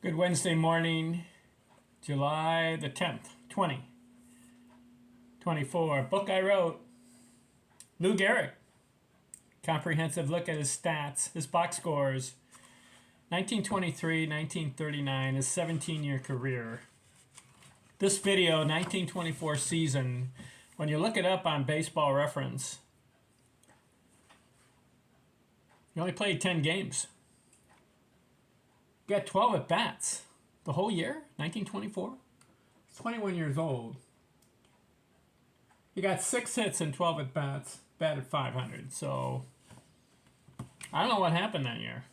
Good Wednesday morning, July the 10th, 2024. Book I wrote, Lou Gehrig. Comprehensive look at his stats, his box scores, 1923, 1939, his 17-year career. This video, 1924 season, when you look it up on Baseball Reference, he only played 10 games. He got 12 at bats the whole year, 1924. He's 21 years old. He got 6 hits and 12 at bats, batted .500. So I don't know what happened that year.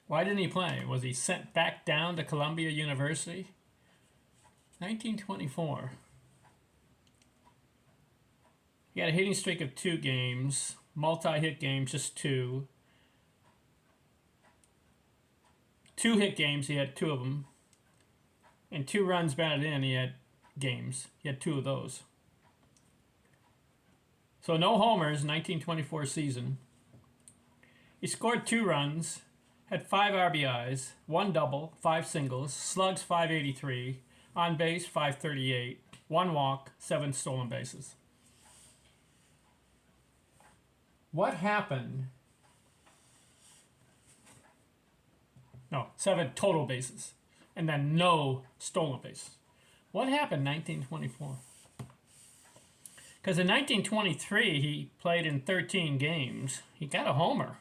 Why didn't he play? Was he sent back down to Columbia University? 1924. He had a hitting streak of 2 games, multi-hit games, just 2. 2 hit games, he had 2 of them. And 2 runs batted in, he had games. He had 2 of those. So no homers, 1924 season. He scored 2 runs, had 5 RBIs, 1 double, 5 singles, slugs .583, on base .538, 1 walk, 7 stolen bases. What happened? No, 7 total bases, and then no stolen bases. What happened in 1924? Because in 1923, he played in 13 games. He got a homer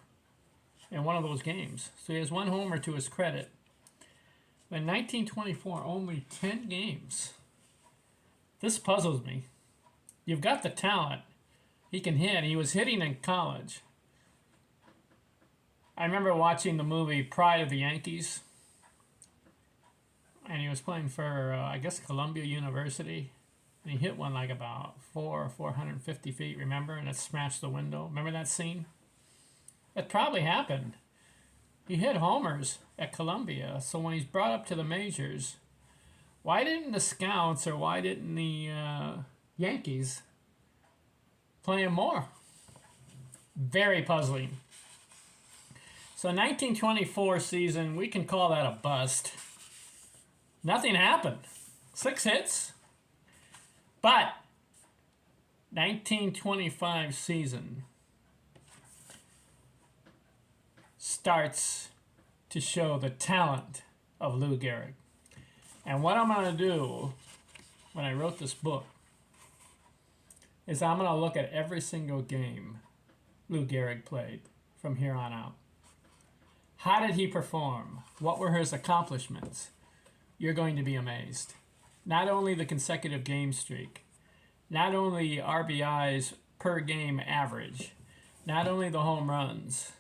in one of those games. So he has 1 homer to his credit. But in 1924, only 10 games. This puzzles me. You've got the talent. He can hit. He was hitting in college. I remember watching the movie Pride of the Yankees, and he was playing for, I guess, Columbia University, and he hit one like about 450 feet, remember, and it smashed the window. Remember that scene? That probably happened. He hit homers at Columbia, so when he's brought up to the majors, why didn't the scouts or why didn't the Yankees play him more? Very puzzling. So 1924 season, we can call that a bust. Nothing happened. 6 hits. But 1925 season starts to show the talent of Lou Gehrig. And what I'm going to do when I wrote this book is I'm going to look at every single game Lou Gehrig played from here on out. How did he perform? What were his accomplishments? You're going to be amazed. Not only the consecutive game streak, not only RBIs per game average, not only the home runs,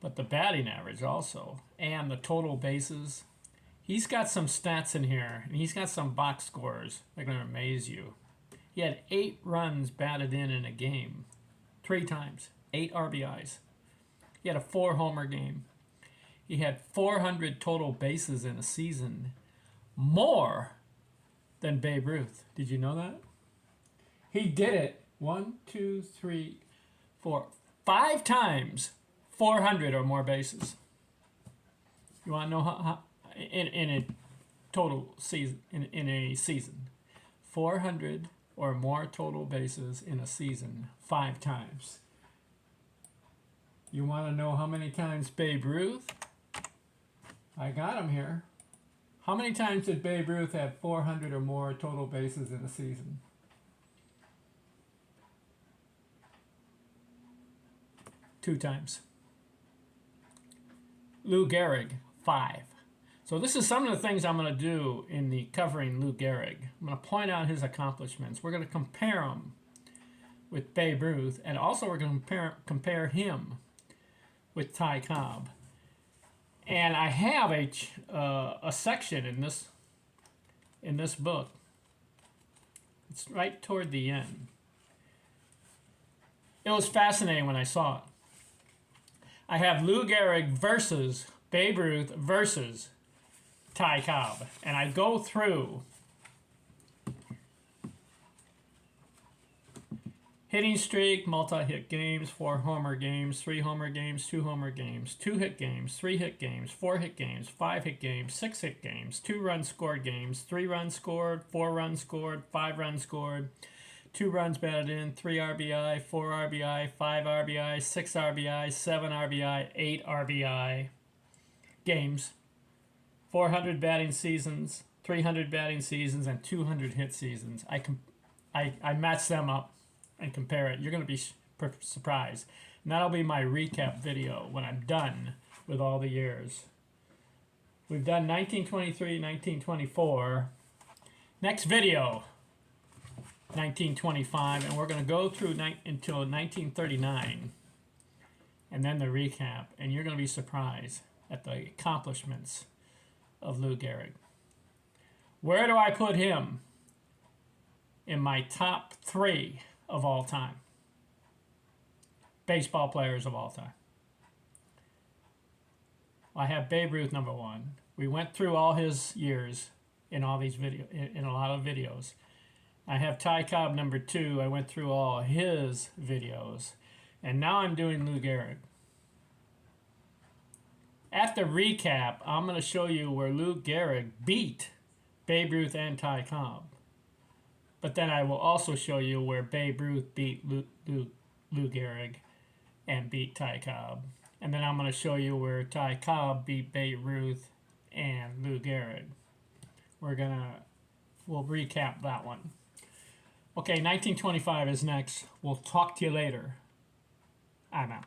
but the batting average also, and the total bases. He's got some stats in here, and he's got some box scores that are going to amaze you. He had 8 runs batted in a game, 3 times, 8 RBIs. He had a 4-homer game. He had 400 total bases in a season, more than Babe Ruth. Did you know that? He did it 5 times 400 or more bases. You want to know how in a total season, in a season, 400 or more total bases in a season, 5 times. You want to know how many times Babe Ruth? I got him here. How many times did Babe Ruth have 400 or more total bases in a season? 2 times. Lou Gehrig, 5. So this is some of the things I'm going to do in the covering Lou Gehrig. I'm going to point out his accomplishments. We're going to compare him with Babe Ruth, and also we're going to compare him with Ty Cobb. And I have a section in this book. It's right toward the end. It was fascinating when I saw it. I have Lou Gehrig versus Babe Ruth versus Ty Cobb. And I go through Hitting streak, multi-hit games, 4 homer games, 3 homer games, 2 homer games, 2 hit games, 3 hit games, 4 hit games, 5 hit games, 6 hit games, 2 runs scored games, 3 runs scored, 4 runs scored, 5 runs scored, 2 runs batted in, 3 RBI, 4 RBI, 5 RBI, 6 RBI, 7 RBI, 8 RBI games, 400 batting seasons, 300 batting seasons, and 200 hit seasons. I match them up and compare it. You're going to be surprised. And that'll be my recap video when I'm done with all the years. We've done 1923, 1924. Next video, 1925, and we're going to go through until 1939, and then the recap. And you're going to be surprised at the accomplishments of Lou Gehrig. Where do I put him in my top 3 of all time? Baseball players of all time. I have Babe Ruth number 1. We went through all his years in all these in a lot of videos. I have Ty Cobb number 2. I went through all his videos. And now I'm doing Lou Gehrig. At the recap, I'm going to show you where Lou Gehrig beat Babe Ruth and Ty Cobb. But then I will also show you where Babe Ruth beat Lou Gehrig and beat Ty Cobb. And then I'm going to show you where Ty Cobb beat Babe Ruth and Lou Gehrig. We'll recap that one. Okay, 1925 is next. We'll talk to you later. I'm out.